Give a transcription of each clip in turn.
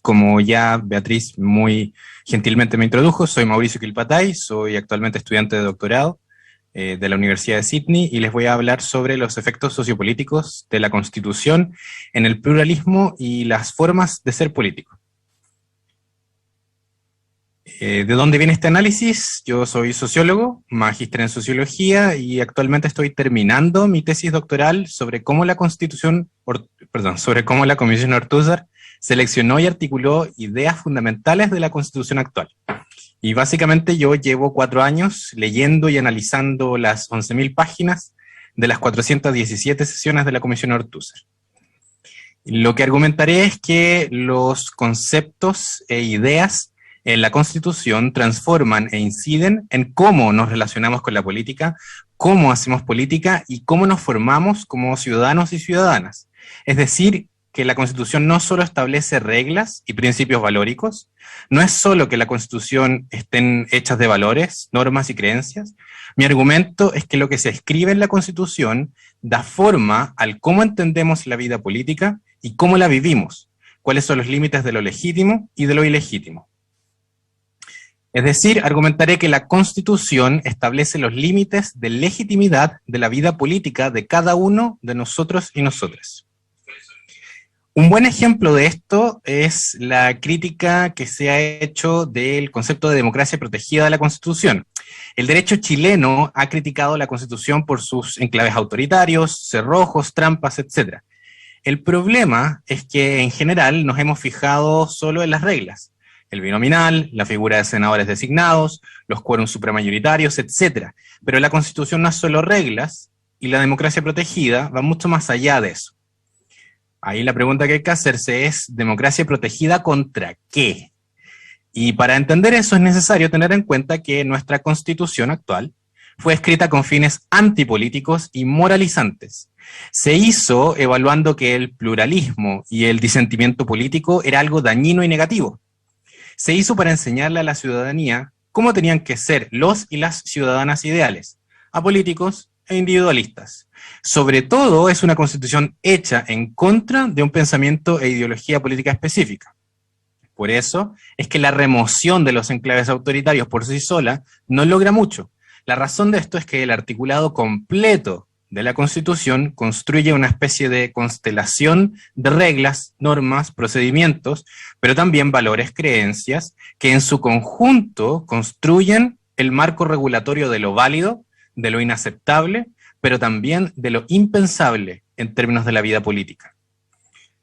Como ya Beatriz muy gentilmente me introdujo, soy Mauricio Quilpatay, soy actualmente estudiante de doctorado de la Universidad de Sydney y les voy a hablar sobre los efectos sociopolíticos de la Constitución en el pluralismo y las formas de ser político. ¿De dónde viene este análisis? Yo soy sociólogo, magíster en sociología y actualmente estoy terminando mi tesis doctoral sobre cómo la sobre cómo la Comisión Ortúzar seleccionó y articuló ideas fundamentales de la Constitución actual. Y básicamente yo llevo 4 años leyendo y analizando las 11.000 páginas de las 417 sesiones de la Comisión Ortúzar. Lo que argumentaré es que los conceptos e ideas en la Constitución transforman e inciden en cómo nos relacionamos con la política, cómo hacemos política y cómo nos formamos como ciudadanos y ciudadanas. Es decir, que la Constitución no solo establece reglas y principios valóricos, no es solo que la Constitución estén hechas de valores, normas y creencias. Mi argumento es que lo que se escribe en la Constitución da forma al cómo entendemos la vida política y cómo la vivimos, cuáles son los límites de lo legítimo y de lo ilegítimo. Es decir, argumentaré que la Constitución establece los límites de legitimidad de la vida política de cada uno de nosotros y nosotras. Un buen ejemplo de esto es la crítica que se ha hecho del concepto de democracia protegida de la Constitución. El derecho chileno ha criticado la Constitución por sus enclaves autoritarios, cerrojos, trampas, etc. El problema es que en general nos hemos fijado solo en las reglas. El binominal, la figura de senadores designados, los quórums supramayoritarios, etc. Pero la Constitución no es solo reglas, y la democracia protegida va mucho más allá de eso. Ahí la pregunta que hay que hacerse es, ¿democracia protegida contra qué? Y para entender eso es necesario tener en cuenta que nuestra Constitución actual fue escrita con fines antipolíticos y moralizantes. Se hizo evaluando que el pluralismo y el disentimiento político era algo dañino y negativo. Se hizo para enseñarle a la ciudadanía cómo tenían que ser los y las ciudadanas ideales, apolíticos e individualistas. Sobre todo, es una constitución hecha en contra de un pensamiento e ideología política específica. Por eso es que la remoción de los enclaves autoritarios por sí sola no logra mucho. La razón de esto es que el articulado completo de la Constitución construye una especie de constelación de reglas, normas, procedimientos, pero también valores, creencias, que en su conjunto construyen el marco regulatorio de lo válido, de lo inaceptable, pero también de lo impensable en términos de la vida política.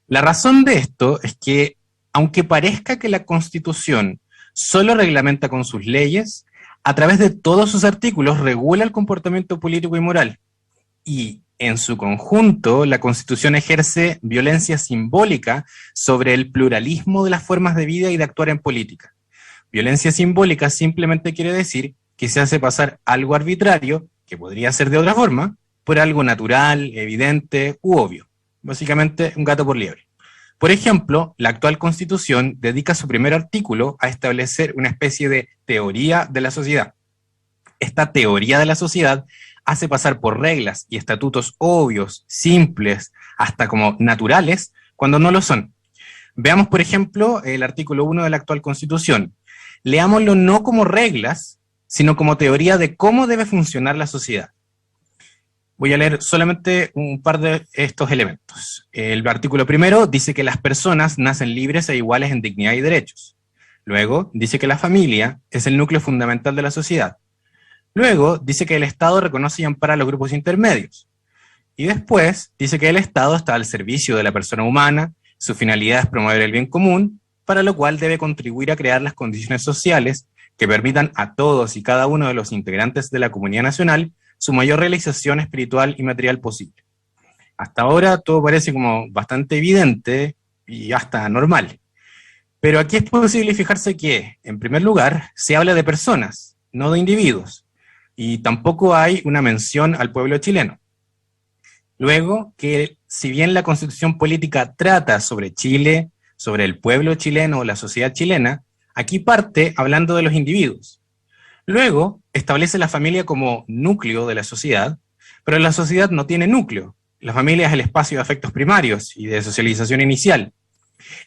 La razón de esto es que, aunque parezca que la Constitución solo reglamenta con sus leyes, a través de todos sus artículos regula el comportamiento político y moral. Y en su conjunto, la Constitución ejerce violencia simbólica sobre el pluralismo de las formas de vida y de actuar en política. Violencia simbólica simplemente quiere decir que se hace pasar algo arbitrario, que podría ser de otra forma, por algo natural, evidente u obvio. Básicamente, un gato por liebre. Por ejemplo, la actual Constitución dedica su primer artículo a establecer una especie de teoría de la sociedad. Esta teoría de la sociedad hace pasar por reglas y estatutos obvios, simples, hasta como naturales, cuando no lo son. Veamos, por ejemplo, el artículo 1 de la actual Constitución. Leámoslo no como reglas, sino como teoría de cómo debe funcionar la sociedad. Voy a leer solamente un par de estos elementos. El artículo primero dice que las personas nacen libres e iguales en dignidad y derechos. Luego, dice que la familia es el núcleo fundamental de la sociedad. Luego, dice que el Estado reconoce y ampara a los grupos intermedios. Y después, dice que el Estado está al servicio de la persona humana, su finalidad es promover el bien común, para lo cual debe contribuir a crear las condiciones sociales que permitan a todos y cada uno de los integrantes de la comunidad nacional su mayor realización espiritual y material posible. Hasta ahora todo parece como bastante evidente y hasta normal. Pero aquí es posible fijarse que, en primer lugar, se habla de personas, no de individuos. Y tampoco hay una mención al pueblo chileno. Luego, que si bien la Constitución política trata sobre Chile, sobre el pueblo chileno o la sociedad chilena, aquí parte hablando de los individuos. Luego, establece la familia como núcleo de la sociedad, pero la sociedad no tiene núcleo. La familia es el espacio de afectos primarios y de socialización inicial.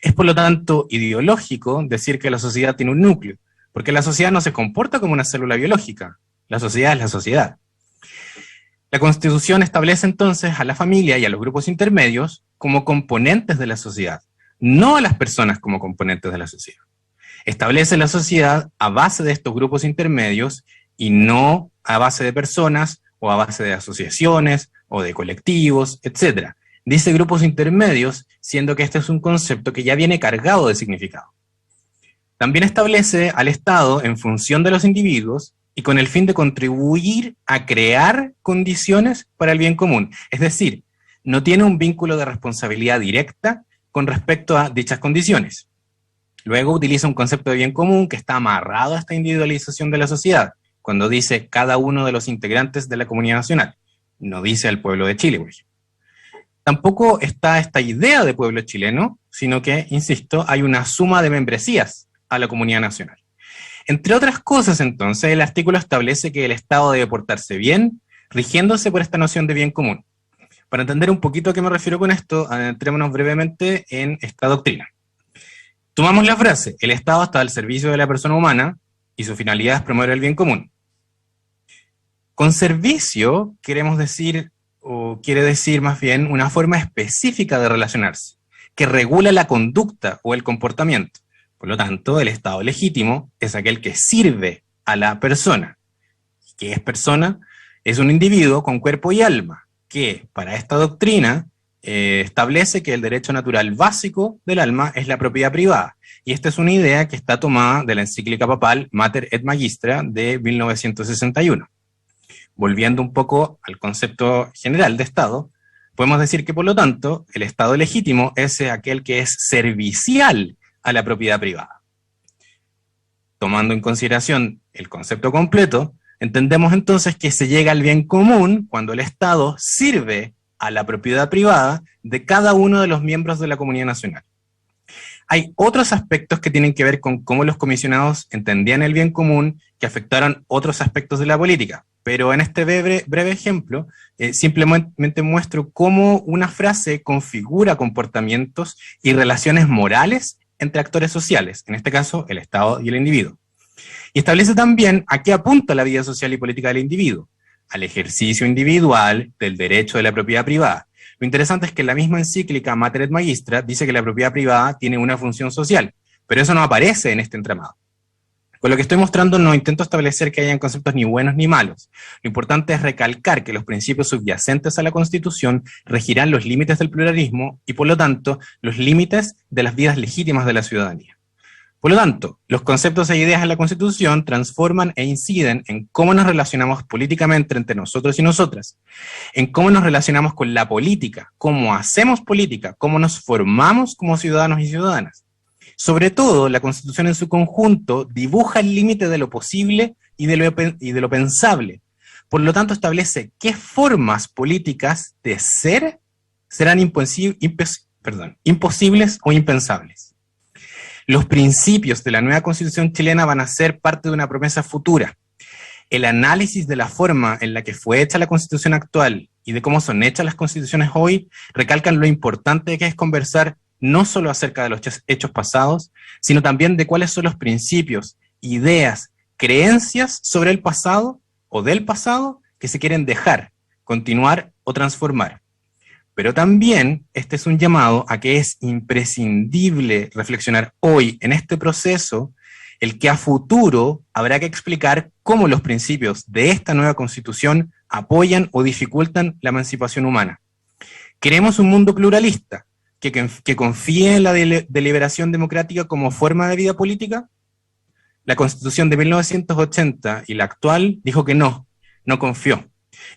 Es por lo tanto ideológico decir que la sociedad tiene un núcleo, porque la sociedad no se comporta como una célula biológica, la sociedad es la sociedad. La Constitución establece entonces a la familia y a los grupos intermedios como componentes de la sociedad, no a las personas como componentes de la sociedad. Establece la sociedad a base de estos grupos intermedios y no a base de personas o a base de asociaciones o de colectivos, etc. Dice grupos intermedios, siendo que este es un concepto que ya viene cargado de significado. También establece al Estado en función de los individuos y con el fin de contribuir a crear condiciones para el bien común. Es decir, no tiene un vínculo de responsabilidad directa con respecto a dichas condiciones. Luego utiliza un concepto de bien común que está amarrado a esta individualización de la sociedad, cuando dice cada uno de los integrantes de la comunidad nacional. No dice al pueblo de Chile, por ejemplo. Tampoco está esta idea de pueblo chileno, sino que, insisto, hay una suma de membresías a la comunidad nacional. Entre otras cosas, entonces, el artículo establece que el Estado debe portarse bien, rigiéndose por esta noción de bien común. Para entender un poquito a qué me refiero con esto, adentrémonos brevemente en esta doctrina. Tomamos la frase, el Estado está al servicio de la persona humana y su finalidad es promover el bien común. Con servicio queremos decir, o quiere decir más bien, una forma específica de relacionarse, que regula la conducta o el comportamiento. Por lo tanto, el Estado legítimo es aquel que sirve a la persona. ¿Qué es persona? Es un individuo con cuerpo y alma, que para esta doctrina establece que el derecho natural básico del alma es la propiedad privada. Y esta es una idea que está tomada de la encíclica papal Mater et Magistra de 1961. Volviendo un poco al concepto general de Estado, podemos decir que, por lo tanto, el Estado legítimo es aquel que es servicial a la propiedad privada. Tomando en consideración el concepto completo, entendemos entonces que se llega al bien común cuando el Estado sirve a la propiedad privada de cada uno de los miembros de la comunidad nacional. Hay otros aspectos que tienen que ver con cómo los comisionados entendían el bien común que afectaron otros aspectos de la política, pero en este breve ejemplo simplemente muestro cómo una frase configura comportamientos y relaciones morales entre actores sociales, en este caso el Estado y el individuo. Y establece también a qué apunta la vida social y política del individuo, al ejercicio individual del derecho de la propiedad privada. Lo interesante es que la misma encíclica Mater et Magistra dice que la propiedad privada tiene una función social, pero eso no aparece en este entramado. Con lo que estoy mostrando no intento establecer que hayan conceptos ni buenos ni malos. Lo importante es recalcar que los principios subyacentes a la Constitución regirán los límites del pluralismo y, por lo tanto, los límites de las vidas legítimas de la ciudadanía. Por lo tanto, los conceptos e ideas en la Constitución transforman e inciden en cómo nos relacionamos políticamente entre nosotros y nosotras, en cómo nos relacionamos con la política, cómo hacemos política, cómo nos formamos como ciudadanos y ciudadanas. Sobre todo, la Constitución en su conjunto dibuja el límite de lo posible y de lo pensable. Por lo tanto, establece qué formas políticas de ser serán imposibles o impensables. Los principios de la nueva Constitución chilena van a ser parte de una promesa futura. El análisis de la forma en la que fue hecha la Constitución actual y de cómo son hechas las constituciones hoy recalcan lo importante que es conversar no solo acerca de los hechos pasados, sino también de cuáles son los principios, ideas, creencias sobre el pasado o del pasado que se quieren dejar, continuar o transformar. Pero también este es un llamado a que es imprescindible reflexionar hoy en este proceso, el que a futuro habrá que explicar cómo los principios de esta nueva Constitución apoyan o dificultan la emancipación humana. Queremos un mundo pluralista, que confíe en la deliberación democrática como forma de vida política. La Constitución de 1980 y la actual dijo que no confió.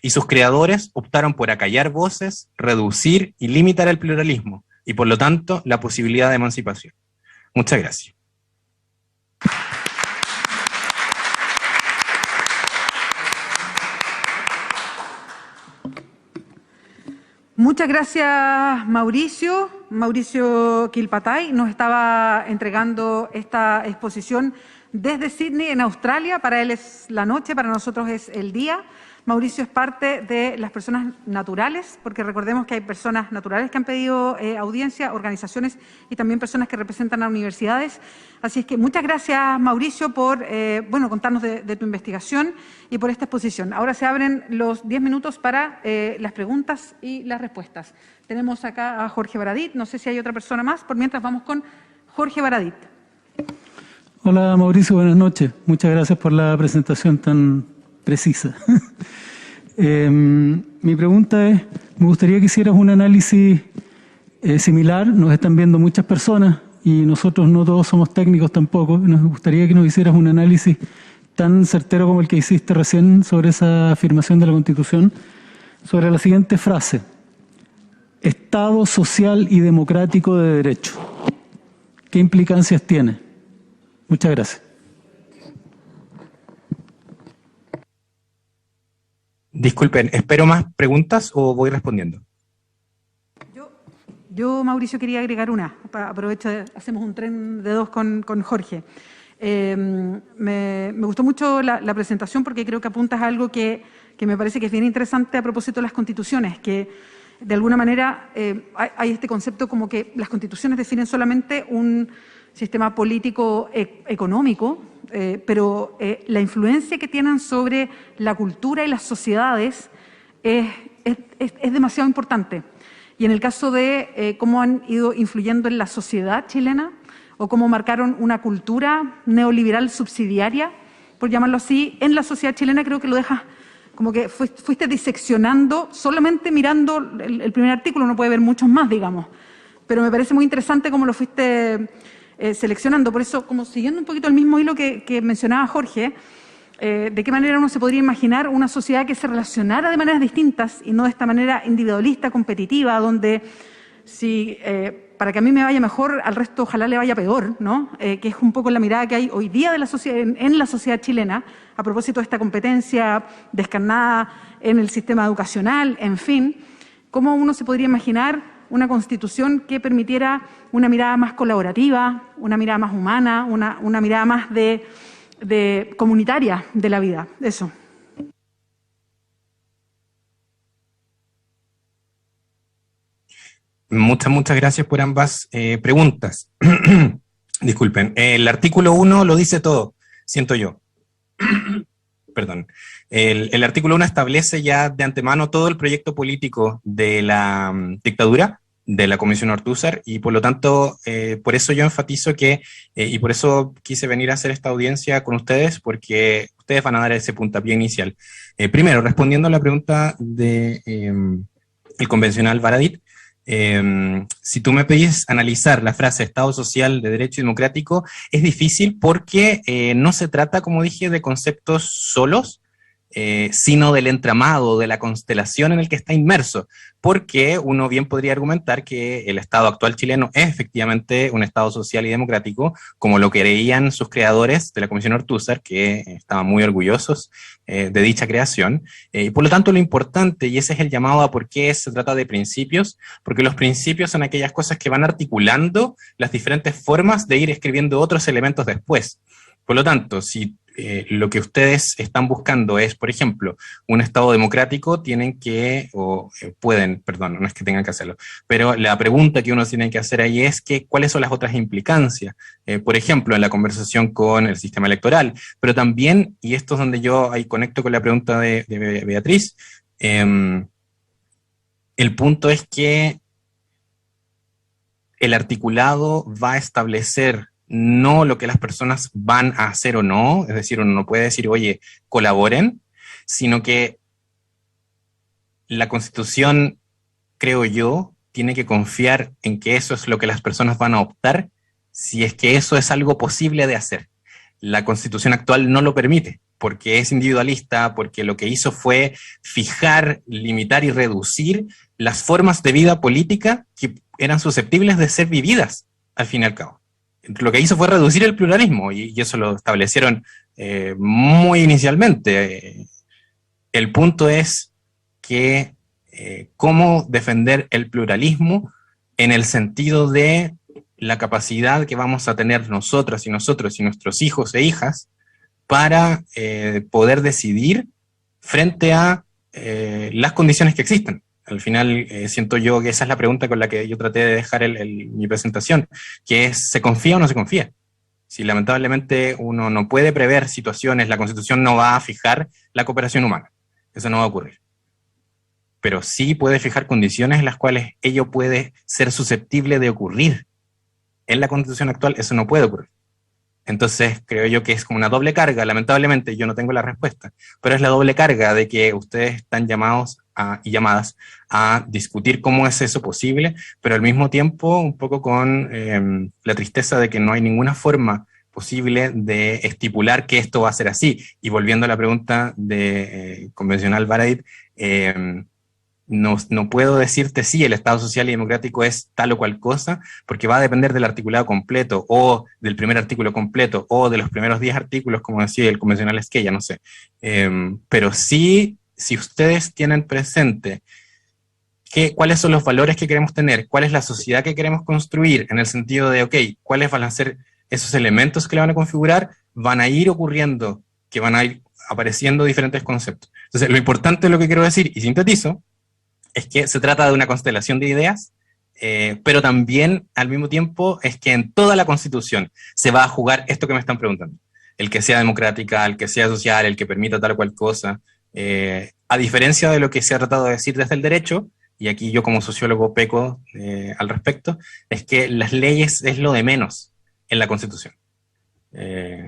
Y sus creadores optaron por acallar voces, reducir y limitar el pluralismo, y por lo tanto la posibilidad de emancipación. Muchas gracias. Muchas gracias, Mauricio. Mauricio Quilpatay nos estaba entregando esta exposición desde Sydney, en Australia. Para él es la noche, para nosotros es el día. Mauricio es parte de las personas naturales, porque recordemos que hay personas naturales que han pedido audiencia, organizaciones y también personas que representan a universidades. Así es que muchas gracias, Mauricio, por contarnos de tu investigación y por esta exposición. Ahora se abren los 10 minutos para las preguntas y las respuestas. Tenemos acá a Jorge Baradit, no sé si hay otra persona más, por mientras vamos con Jorge Baradit. Hola Mauricio, buenas noches. Muchas gracias por la presentación tan precisa. Mi pregunta es, me gustaría que hicieras un análisis similar. Nos están viendo muchas personas y nosotros no todos somos técnicos tampoco. Nos gustaría que nos hicieras un análisis tan certero como el que hiciste recién sobre esa afirmación de la Constitución, sobre la siguiente frase: Estado social y democrático de derecho. ¿Qué implicancias tiene? Muchas gracias. Disculpen, ¿espero más preguntas o voy respondiendo? Yo, Mauricio, quería agregar una. Aprovecho, hacemos un tren de dos con Jorge. Me gustó mucho la presentación porque creo que apuntas a algo que me parece que es bien interesante a propósito de las constituciones, que de alguna manera hay este concepto como que las constituciones definen solamente un sistema político económico, pero la influencia que tienen sobre la cultura y las sociedades es demasiado importante. Y en el caso de cómo han ido influyendo en la sociedad chilena o cómo marcaron una cultura neoliberal subsidiaria, por llamarlo así, en la sociedad chilena, creo que lo dejas como que fuiste diseccionando, solamente mirando el primer artículo, no puede ver muchos más, digamos. Pero me parece muy interesante cómo lo fuiste seleccionando. Por eso, como siguiendo un poquito el mismo hilo que mencionaba Jorge, de qué manera uno se podría imaginar una sociedad que se relacionara de maneras distintas y no de esta manera individualista, competitiva, donde si para que a mí me vaya mejor, al resto ojalá le vaya peor, ¿no? Que es un poco la mirada que hay hoy día de la sociedad, en la sociedad chilena, a propósito de esta competencia descarnada en el sistema educacional, en fin. ¿Cómo uno se podría imaginar una constitución que permitiera una mirada más colaborativa, una mirada más humana, una mirada más de comunitaria de la vida? Eso. Muchas gracias por ambas preguntas. Disculpen, el artículo 1 lo dice todo, siento yo. Perdón. El artículo 1 establece ya de antemano todo el proyecto político de la dictadura, de la Comisión Ortúzar, y por lo tanto, por eso yo enfatizo que, y por eso quise venir a hacer esta audiencia con ustedes, porque ustedes van a dar ese puntapié inicial. Primero, respondiendo a la pregunta de el convencional Baradit, si tú me pedís analizar la frase Estado social de derecho y democrático, es difícil porque no se trata, como dije, de conceptos solos, sino del entramado, de la constelación en el que está inmerso, porque uno bien podría argumentar que el Estado actual chileno es efectivamente un Estado social y democrático, como lo creían sus creadores de la Comisión Ortúzar, que estaban muy orgullosos de dicha creación, y por lo tanto lo importante, y ese es el llamado a por qué se trata de principios, porque los principios son aquellas cosas que van articulando las diferentes formas de ir escribiendo otros elementos después. Por lo tanto, si lo que ustedes están buscando es, por ejemplo, un Estado democrático, tienen que, pueden, perdón, no es que tengan que hacerlo, pero la pregunta que uno tiene que hacer ahí es que, ¿cuáles son las otras implicancias? Por ejemplo, en la conversación con el sistema electoral, pero también, y esto es donde yo ahí conecto con la pregunta de Beatriz, el punto es que el articulado va a establecer no lo que las personas van a hacer o no, es decir, uno no puede decir, oye, colaboren, sino que la Constitución, creo yo, tiene que confiar en que eso es lo que las personas van a optar, si es que eso es algo posible de hacer. La Constitución actual no lo permite, porque es individualista, porque lo que hizo fue fijar, limitar y reducir las formas de vida política que eran susceptibles de ser vividas, al fin y al cabo. Lo que hizo fue reducir el pluralismo, y eso lo establecieron muy inicialmente. El punto es que cómo defender el pluralismo en el sentido de la capacidad que vamos a tener nosotras y nosotros y nuestros hijos e hijas para poder decidir frente a las condiciones que existen. Al final, siento yo que esa es la pregunta con la que yo traté de dejar mi presentación, que es, ¿se confía o no se confía? Si lamentablemente uno no puede prever situaciones, la Constitución no va a fijar la cooperación humana. Eso no va a ocurrir. Pero sí puede fijar condiciones en las cuales ello puede ser susceptible de ocurrir. En la Constitución actual eso no puede ocurrir. Entonces creo yo que es como una doble carga. Lamentablemente yo no tengo la respuesta, pero es la doble carga de que ustedes están llamados y llamadas a discutir cómo es eso posible, pero al mismo tiempo un poco con la tristeza de que no hay ninguna forma posible de estipular que esto va a ser así. Y volviendo a la pregunta de convencional Baradit, no puedo decirte si el Estado social y democrático es tal o cual cosa, porque va a depender del articulado completo, o del primer artículo completo, o de los primeros 10 artículos, como decía el convencional Esquella, no sé. Pero sí, si ustedes tienen presente cuáles son los valores que queremos tener, cuál es la sociedad que queremos construir, en el sentido de, ok, cuáles van a ser esos elementos que le van a configurar, van a ir ocurriendo, que van a ir apareciendo diferentes conceptos. Entonces, lo importante de lo que quiero decir, y sintetizo, es que se trata de una constelación de ideas, pero también, al mismo tiempo, es que en toda la Constitución se va a jugar esto que me están preguntando. El que sea democrática, el que sea social, el que permita tal o cual cosa. A diferencia de lo que se ha tratado de decir desde el derecho, y aquí yo como sociólogo peco al respecto, es que las leyes es lo de menos en la Constitución.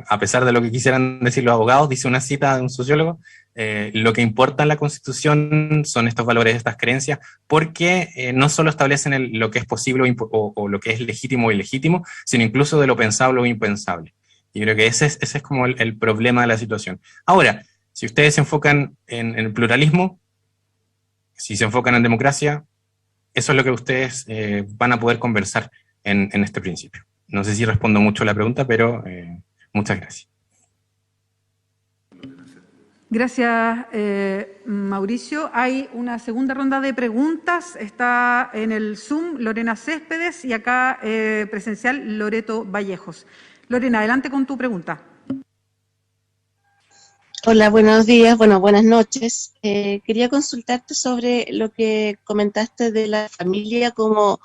A pesar de lo que quisieran decir los abogados, dice una cita de un sociólogo, lo que importa en la Constitución son estos valores, estas creencias, porque no solo establecen lo que es posible o lo que es legítimo o ilegítimo, sino incluso de lo pensable o impensable. Y creo que ese es como el problema de la situación. Ahora, si ustedes se enfocan en el pluralismo, si se enfocan en democracia, eso es lo que ustedes van a poder conversar en este principio. No sé si respondo mucho a la pregunta, pero muchas gracias. Gracias, Mauricio. Hay una segunda ronda de preguntas. Está en el Zoom Lorena Céspedes y acá presencial Loreto Vallejos. Lorena, adelante con tu pregunta. Hola, buenos días, buenas noches. Quería consultarte sobre lo que comentaste de la familia, cómo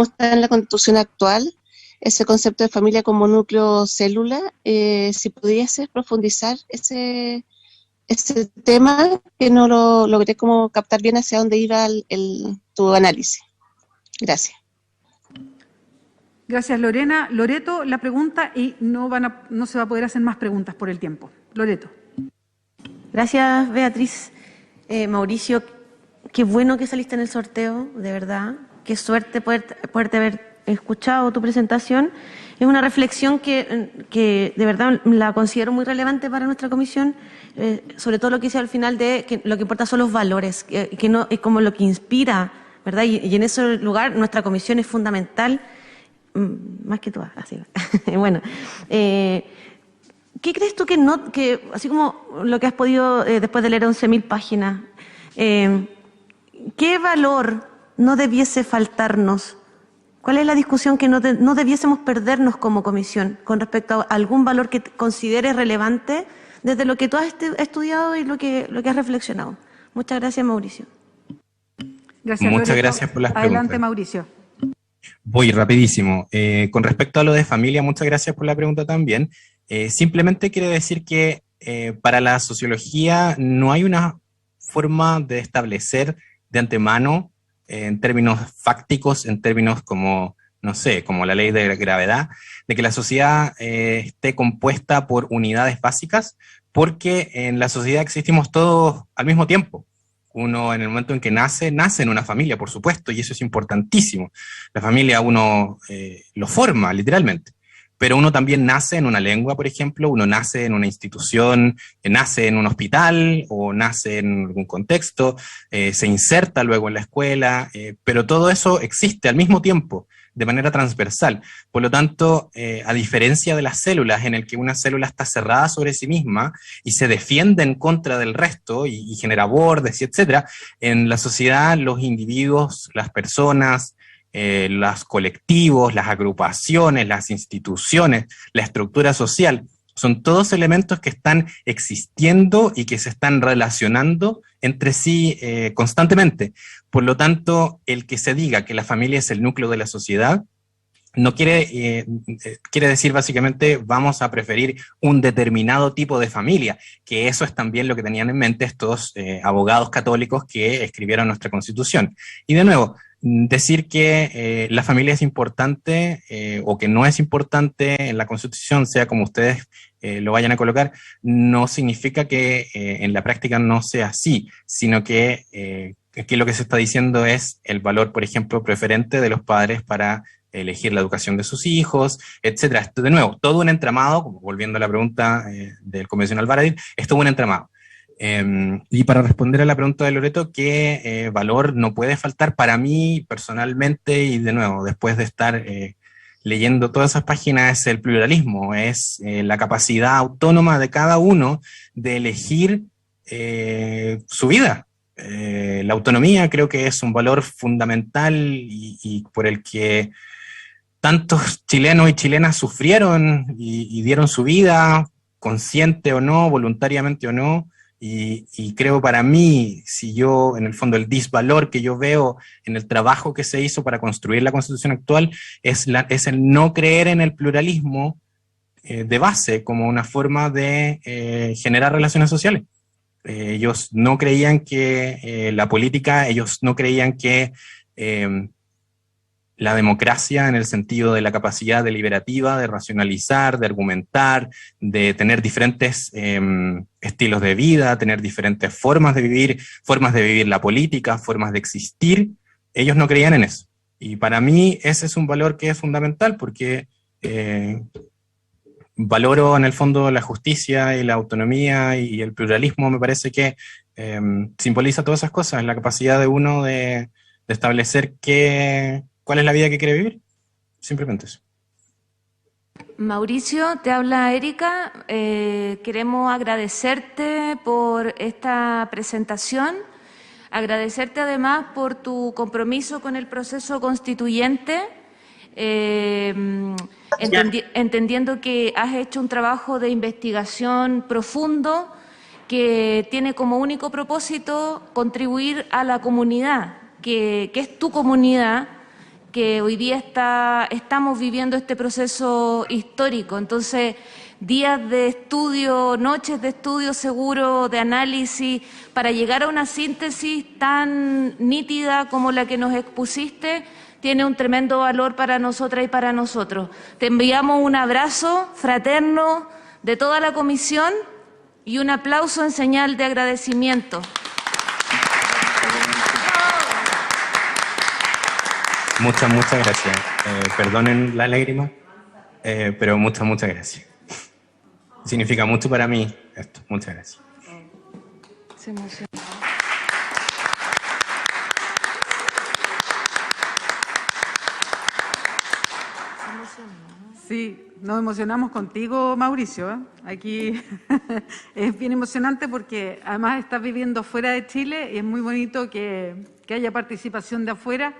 está en la Constitución actual, ese concepto de familia como núcleo célula. Si pudieses profundizar ese tema, que no lo logré como captar bien hacia dónde iba tu análisis. Gracias. Gracias, Lorena. Loreto, la pregunta, y no se va a poder hacer más preguntas por el tiempo. Loreto. Gracias, Beatriz. Mauricio, qué bueno que saliste en el sorteo, de verdad. Qué suerte poderte haber escuchado tu presentación. Es una reflexión que de verdad la considero muy relevante para nuestra comisión, sobre todo lo que hice al final de que lo que importa son los valores, que no es como lo que inspira, ¿verdad? Y en ese lugar nuestra comisión es fundamental, más que tú, así. Bueno, ¿qué crees tú que así como lo que has podido después de leer 11.000 páginas, qué valor no debiese faltarnos? ¿Cuál es la discusión que no debiésemos perdernos como comisión con respecto a algún valor que consideres relevante desde lo que tú has estudiado y lo que has reflexionado? Muchas gracias, Mauricio. Gracias, Muchas Loreto. gracias por las preguntas. Adelante, Mauricio. Voy rapidísimo. Con respecto a lo de familia, muchas gracias por la pregunta también. Simplemente quiero decir que para la sociología no hay una forma de establecer de antemano, en términos fácticos, en términos como, no sé, como la ley de gravedad, de que la sociedad esté compuesta por unidades básicas, porque en la sociedad existimos todos al mismo tiempo. Uno, en el momento en que nace en una familia, por supuesto, y eso es importantísimo. La familia uno lo forma, literalmente. Pero uno también nace en una lengua, por ejemplo, uno nace en una institución, nace en un hospital o nace en algún contexto, se inserta luego en la escuela, pero todo eso existe al mismo tiempo, de manera transversal. Por lo tanto, a diferencia de las células, en el que una célula está cerrada sobre sí misma y se defiende en contra del resto y genera bordes, etc., en la sociedad los individuos, las personas, los colectivos, las agrupaciones, las instituciones, la estructura social, Son todos elementos que están existiendo y que se están relacionando entre sí constantemente. Por lo tanto, el que se diga que la familia es el núcleo de la sociedad, no quiere decir básicamente vamos a preferir un determinado tipo de familia, que eso es también lo que tenían en mente estos abogados católicos que escribieron nuestra Constitución. Y de nuevo, decir que la familia es importante o que no es importante en la Constitución, sea como ustedes lo vayan a colocar, no significa que en la práctica no sea así, sino que lo que se está diciendo es el valor, por ejemplo, preferente de los padres para elegir la educación de sus hijos, etcétera. Esto, de nuevo, todo un entramado, como volviendo a la pregunta del convencional Baradit, es todo un entramado. Y para responder a la pregunta de Loreto, ¿qué valor no puede faltar para mí personalmente? Y de nuevo, después de estar leyendo todas esas páginas, es el pluralismo, es la capacidad autónoma de cada uno de elegir su vida. La autonomía creo que es un valor fundamental y por el que tantos chilenos y chilenas sufrieron y dieron su vida, consciente o no, voluntariamente o no, y creo para mí, si yo, en el fondo, el disvalor que yo veo en el trabajo que se hizo para construir la Constitución actual es el no creer en el pluralismo de base como una forma de generar relaciones sociales. Ellos no creían que la política, ellos no creían que la democracia en el sentido de la capacidad deliberativa, de racionalizar, de argumentar, de tener diferentes estilos de vida, tener diferentes formas de vivir la política, formas de existir, ellos no creían en eso. Y para mí ese es un valor que es fundamental porque valoro en el fondo la justicia y la autonomía y el pluralismo. Me parece que simboliza todas esas cosas, la capacidad de uno de establecer cuál es la vida que quiere vivir, simplemente eso. Mauricio, te habla Erika. Queremos agradecerte por esta presentación, agradecerte además por tu compromiso con el proceso constituyente, entendiendo que has hecho un trabajo de investigación profundo que tiene como único propósito contribuir a la comunidad, que es tu comunidad, que hoy día estamos viviendo este proceso histórico. Entonces, días de estudio, noches de estudio seguro, de análisis, para llegar a una síntesis tan nítida como la que nos expusiste, tiene un tremendo valor para nosotras y para nosotros. Te enviamos un abrazo fraterno de toda la comisión y un aplauso en señal de agradecimiento. Muchas gracias. Perdonen la lágrima, pero muchas gracias. Significa mucho para mí esto. Muchas gracias. Se emocionó. Sí, nos emocionamos contigo, Mauricio. Aquí es bien emocionante porque además estás viviendo fuera de Chile y es muy bonito que haya participación de afuera.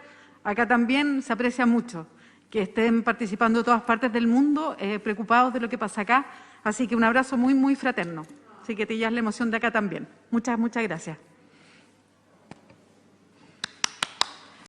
Acá también se aprecia mucho que estén participando de todas partes del mundo, preocupados de lo que pasa acá. Así que un abrazo muy fraterno. Así que te llevas la emoción de acá también. Muchas gracias.